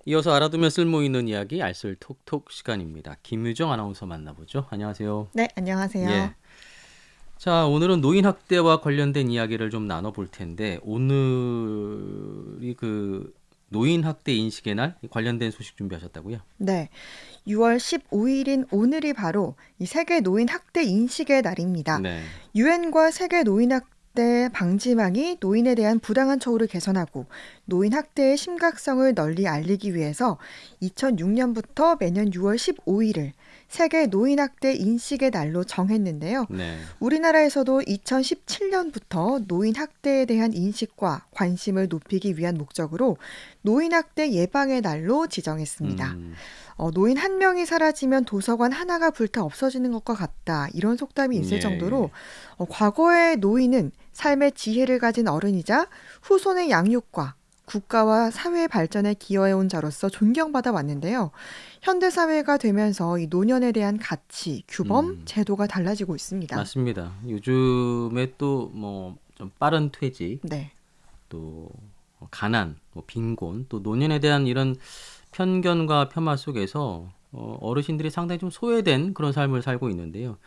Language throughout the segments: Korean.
이어서 알아두면 쓸모있는 이야기 알쓸톡톡 시간입니다. 김유정 아나운서 만나보죠. 안녕하세요. 네, 안녕하세요. 예. 자, 오늘은 노인 학대와 관련된 이야기를 좀 나눠볼 텐데 오늘이 그 노인 학대 인식의 날 관련된 소식 준비하셨다고요? 네, 6월 15일인 오늘이 바로 이 세계 노인 학대 인식의 날입니다. 네. 유엔과 세계 노인 학대 방지망이 노인에 대한 부당한 처우를 개선하고 노인 학대의 심각성을 널리 알리기 위해서 2006년부터 매년 6월 15일을 세계 노인 학대 인식의 날로 정했는데요. 네. 우리나라에서도 2017년부터 노인 학대에 대한 인식과 관심을 높이기 위한 목적으로 노인 학대 예방의 날로 지정했습니다. 음. 노인 한 명이 사라지면 도서관 하나가 불타 없어지는 것과 같다. 이런 속담이 있을 정도로 예. 과거의 노인은 삶의 지혜를 가진 어른이자 후손의 양육과 국가와 사회 발전에 기여해온 자로서 존경받아 왔는데요. 현대 사회가 되면서 이 노년에 대한 가치, 규범, 음. 제도가 달라지고 있습니다. 맞습니다. 요즘에 또 뭐 좀 빠른 퇴직, 네. 또 가난, 뭐 빈곤, 또 노년에 대한 이런 편견과 폄하 속에서 어르신들이 상당히 좀 소외된 그런 삶을 살고 있는데요.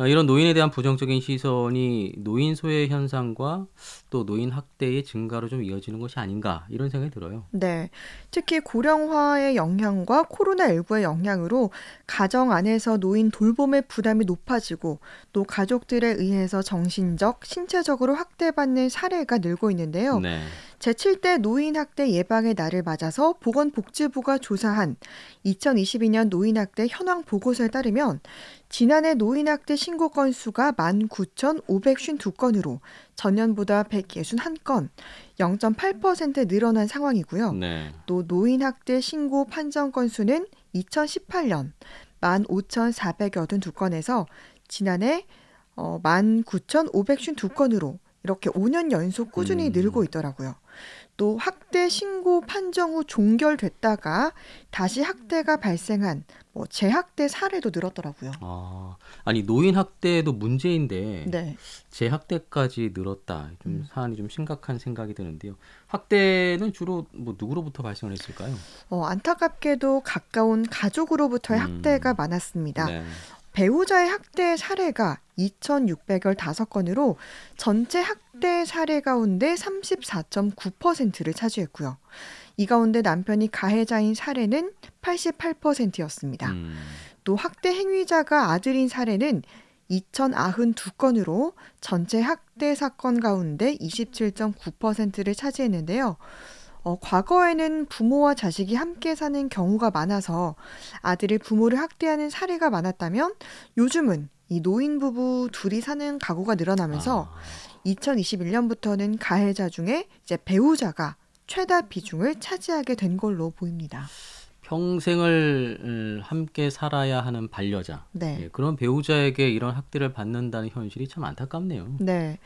이런 노인에 대한 부정적인 시선이 노인 소외 현상과 또 노인 학대의 증가로 좀 이어지는 것이 아닌가 이런 생각이 들어요. 네. 특히 고령화의 영향과 코로나19의 영향으로 가정 안에서 노인 돌봄의 부담이 높아지고 또 가족들에 의해서 정신적, 신체적으로 학대받는 사례가 늘고 있는데요. 네. 제7대 노인학대 예방의 날을 맞아서 보건복지부가 조사한 2022년 노인학대 현황 보고서에 따르면 지난해 노인학대 신고 건수가 19,552건으로 전년보다 161건, 0.8% 늘어난 상황이고요. 네. 또 노인학대 신고 판정 건수는 2018년 15,482건에서 지난해 19,552건으로 이렇게 5년 연속 꾸준히 늘고 음. 있더라고요. 또 학대 신고 판정 후 종결됐다가 다시 학대가 발생한 재학대 사례도 늘었더라고요. 아니 노인 학대도 문제인데 네. 재학대까지 늘었다. 좀 음. 사안이 좀 심각한 생각이 드는데요. 학대는 주로 뭐 누구로부터 발생을 했을까요? 안타깝게도 가까운 가족으로부터의 학대가 음. 많았습니다. 네. 배우자의 학대 사례가 2,615건으로 전체 학대 사례 가운데 34.9%를 차지했고요. 이 가운데 남편이 가해자인 사례는 88%였습니다. 음. 또 학대 행위자가 아들인 사례는 2,092건으로 전체 학대 사건 가운데 27.9%를 차지했는데요. 과거에는 부모와 자식이 함께 사는 경우가 많아서 아들이 부모를 학대하는 사례가 많았다면 요즘은 이 노인 부부 둘이 사는 가구가 늘어나면서 아. 2021년부터는 가해자 중에 이제 배우자가 최다 비중을 차지하게 된 걸로 보입니다. 평생을 함께 살아야 하는 반려자. 네. 예, 그런 배우자에게 이런 학대를 받는다는 현실이 참 안타깝네요. 네.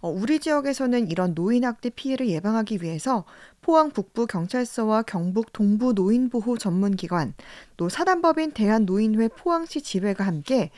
우리 지역에서는 이런 노인 학대 피해를 예방하기 위해서 포항 북부 경찰서와 경북 동부 노인보호 전문기관, 또 사단법인 대한노인회 포항시 지회가 함께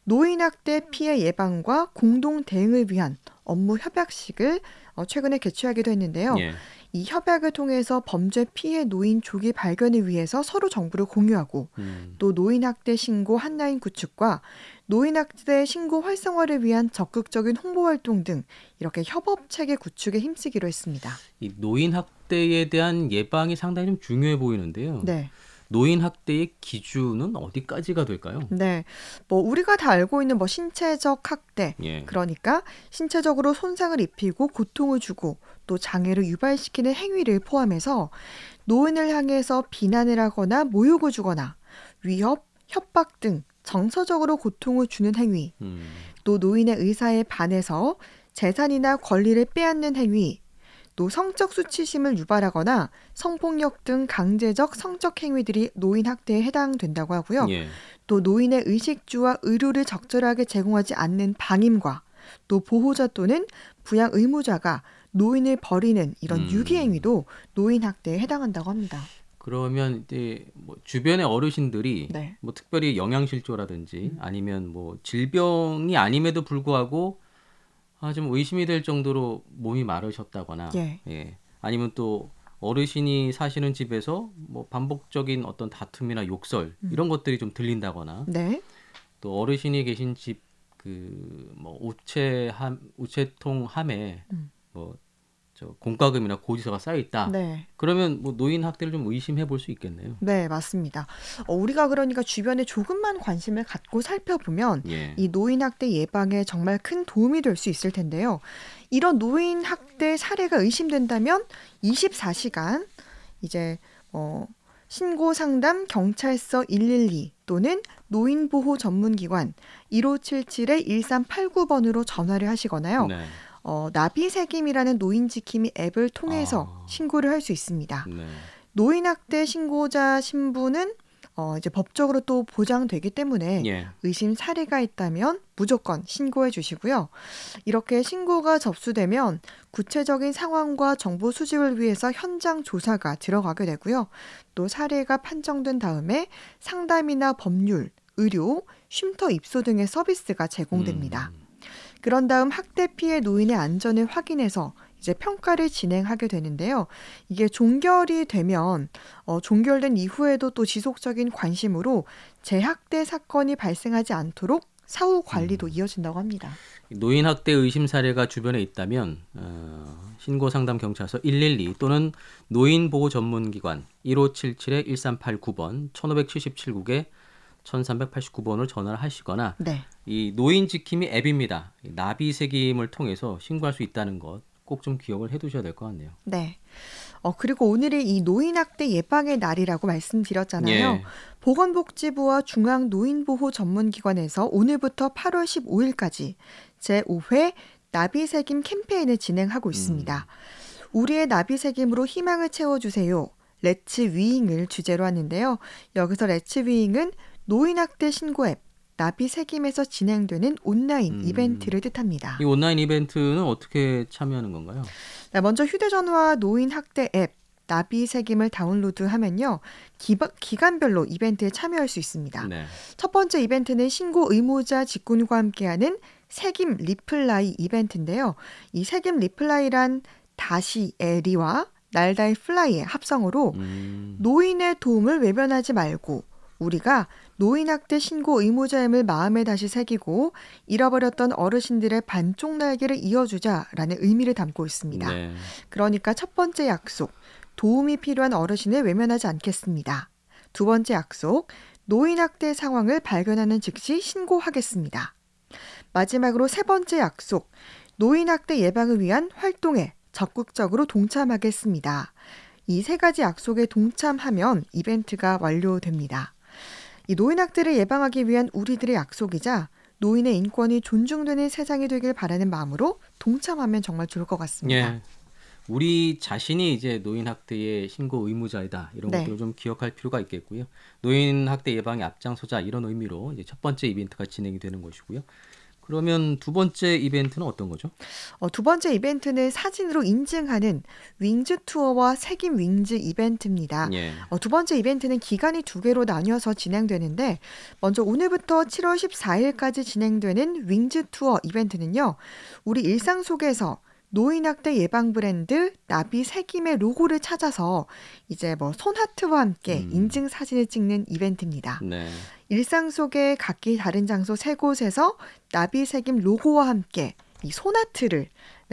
노인 학대 피해 예방과 공동 대응을 위한 업무 협약식을 최근에 개최하기도 했는데요. 예. 이 협약을 통해서 범죄 피해 노인 조기 발견을 위해서 서로 정보를 공유하고 음. 또 노인 학대 신고 한라인 구축과 노인 학대 신고 활성화를 위한 적극적인 홍보 활동 등 이렇게 협업 체계 구축에 힘쓰기로 했습니다. 이 노인 학대에 대한 예방이 상당히 좀 중요해 보이는데요. 네. 노인 학대의 기준은 어디까지가 될까요? 네. 우리가 다 알고 있는 신체적 학대. 예. 그러니까 신체적으로 손상을 입히고 고통을 주고 또 장애를 유발시키는 행위를 포함해서 노인을 향해서 비난을 하거나 모욕을 주거나 위협, 협박 등 정서적으로 고통을 주는 행위, 음. 또 노인의 의사에 반해서 재산이나 권리를 빼앗는 행위, 또 성적 수치심을 유발하거나 성폭력 등 강제적 성적 행위들이 노인 학대에 해당된다고 하고요. 예. 또 노인의 의식주와 의료를 적절하게 제공하지 않는 방임과 또 보호자 또는 부양 의무자가 노인을 버리는 이런 음. 유기행위도 노인 학대에 해당한다고 합니다. 그러면 이제 뭐 주변의 어르신들이 네. 뭐 특별히 영양실조라든지 아니면 뭐 질병이 아님에도 불구하고 좀 의심이 될 정도로 몸이 마르셨다거나 예. 예. 아니면 또 어르신이 사시는 집에서 뭐 반복적인 어떤 다툼이나 욕설 이런 것들이 좀 들린다거나 네. 또 어르신이 계신 집 그 뭐 우체통 함에 음. 뭐 저 공과금이나 고지서가 쌓여 있다. 네. 그러면 뭐 노인 학대를 좀 의심해 볼 수 있겠네요. 네, 맞습니다. 우리가 그러니까 주변에 조금만 관심을 갖고 살펴보면 예. 이 노인 학대 예방에 정말 큰 도움이 될 수 있을 텐데요. 이런 노인 학대 사례가 의심된다면 24시간 이제 신고 상담 경찰서 112 또는 노인보호 전문기관 1577-1389번으로 전화를 하시거나요. 네. 나비새김이라는 노인지킴이 앱을 통해서 아. 신고를 할 수 있습니다. 네. 노인학대 신고자 신분은 이제 법적으로 또 보장되기 때문에 예. 의심 사례가 있다면 무조건 신고해 주시고요. 이렇게 신고가 접수되면 구체적인 상황과 정보 수집을 위해서 현장 조사가 들어가게 되고요. 또 사례가 판정된 다음에 상담이나 법률, 의료, 쉼터 입소 등의 서비스가 제공됩니다. 그런 다음 학대 피해 노인의 안전을 확인해서 이제 평가를 진행하게 되는데요. 이게 종결이 되면 종결된 이후에도 또 지속적인 관심으로 재학대 사건이 발생하지 않도록 사후 관리도 이어진다고 합니다. 노인 학대 의심 사례가 주변에 있다면 신고 상담 경찰서 112 또는 노인 보호 전문기관 1577-1389번 1577국에 1389번을 전화를 하시거나 네. 이 노인 지킴이 앱입니다. 나비새김을 통해서 신고할 수 있다는 것 꼭 좀 기억을 해두셔야 될 것 같네요. 네. 그리고 오늘이 이 노인학대 예방의 날이라고 말씀드렸잖아요. 예. 보건복지부와 중앙노인보호전문기관에서 오늘부터 8월 15일까지 제5회 나비새김 캠페인을 진행하고 있습니다. 우리의 나비새김으로 희망을 채워주세요. 렛츠 위잉을 주제로 하는데요. 여기서 렛츠 위잉은 노인학대 신고 앱 나비새김에서 진행되는 온라인 이벤트를 뜻합니다. 이 온라인 이벤트는 어떻게 참여하는 건가요? 네, 먼저 휴대전화 노인학대 앱 나비새김을 다운로드하면요. 기간별로 이벤트에 참여할 수 있습니다. 네. 첫 번째 이벤트는 신고 의무자 직군과 함께하는 새김 리플라이 이벤트인데요. 이 새김 리플라이란 다시 에리와 날다이 플라이의 합성어로 노인의 도움을 외면하지 말고 우리가 노인학대 신고 의무자임을 마음에 다시 새기고 잃어버렸던 어르신들의 반쪽 날개를 이어주자라는 의미를 담고 있습니다. 네. 그러니까 첫 번째 약속, 도움이 필요한 어르신을 외면하지 않겠습니다. 두 번째 약속, 노인학대 상황을 발견하는 즉시 신고하겠습니다. 마지막으로 세 번째 약속, 노인학대 예방을 위한 활동에 적극적으로 동참하겠습니다. 이 세 가지 약속에 동참하면 이벤트가 완료됩니다. 이 노인학대를 예방하기 위한 우리들의 약속이자 노인의 인권이 존중되는 세상이 되길 바라는 마음으로 동참하면 정말 좋을 것 같습니다. 예. 우리 자신이 이제 노인 학대의 신고 의무자이다. 이런 네. 것들을 좀 기억할 필요가 있겠고요. 노인 학대 예방에 앞장서자 이런 의미로 이제 첫 번째 이벤트가 진행이 되는 것이고요. 그러면 두 번째 이벤트는 어떤 거죠? 두 번째 이벤트는 사진으로 인증하는 윙즈 투어와 새김 윙즈 이벤트입니다. 예. 두 번째 이벤트는 기간이 두 개로 나뉘어서 진행되는데 먼저 오늘부터 7월 14일까지 진행되는 윙즈 투어 이벤트는요. 우리 일상 속에서 노인학대 예방 브랜드 나비새김의 로고를 찾아서 이제 뭐 손하트와 함께 인증 사진을 찍는 이벤트입니다. 네. 일상 속의 각기 다른 장소 세 곳에서 나비새김 로고와 함께 이 손아트를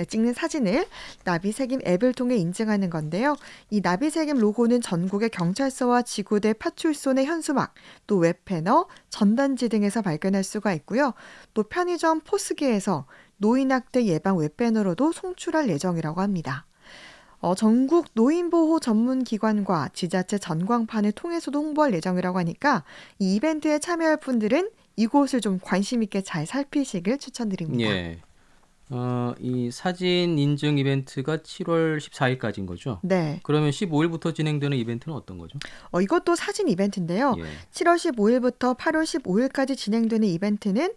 찍는 사진을 나비새김 앱을 통해 인증하는 건데요. 이 나비새김 로고는 전국의 경찰서와 지구대 파출소의 현수막, 또 웹패너, 전단지 등에서 발견할 수가 있고요. 또 편의점 포스기에서 노인학대 예방 웹배너로도 송출할 예정이라고 합니다. 전국 노인보호 전문기관과 지자체 전광판을 통해서도 홍보할 예정이라고 하니까 이 이벤트에 참여할 분들은 이곳을 좀 관심 있게 잘 살피시길 추천드립니다. 예. 이 사진 인증 이벤트가 7월 14일까지인 거죠? 네. 그러면 15일부터 진행되는 이벤트는 어떤 거죠? 이것도 사진 이벤트인데요. 예. 7월 15일부터 8월 15일까지 진행되는 이벤트는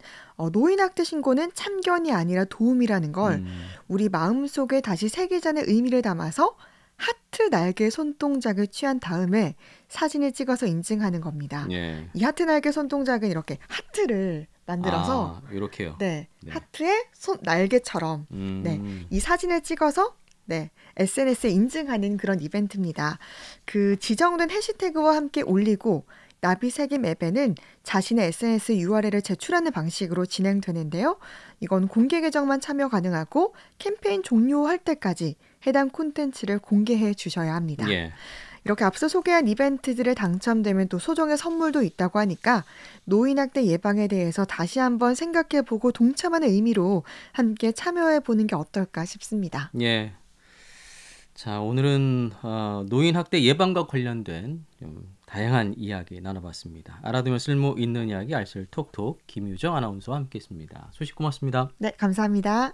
노인학대 신고는 참견이 아니라 도움이라는 걸 우리 마음속에 다시 새기자는 의미를 담아서 하트 날개 손동작을 취한 다음에 사진을 찍어서 인증하는 겁니다. 예. 이 하트 날개 손동작은 이렇게 하트를 만들어서 이렇게요. 네, 네. 하트의 손 날개처럼 네, 이 사진을 찍어서 네, SNS에 인증하는 그런 이벤트입니다. 그 지정된 해시태그와 함께 올리고 나비새김 앱에는 자신의 SNS URL을 제출하는 방식으로 진행되는데요. 이건 공개 계정만 참여 가능하고 캠페인 종료할 때까지 해당 콘텐츠를 공개해 주셔야 합니다. 예. 이렇게 앞서 소개한 이벤트들에 당첨되면 또 소정의 선물도 있다고 하니까 노인학대 예방에 대해서 다시 한번 생각해보고 동참하는 의미로 함께 참여해보는 게 어떨까 싶습니다. 예. 자, 오늘은 노인 학대 예방과 관련된 좀 다양한 이야기 나눠봤습니다. 알아두면 쓸모 있는 이야기 알쓸 톡톡 김유정 아나운서와 함께했습니다. 소식 고맙습니다. 네, 감사합니다.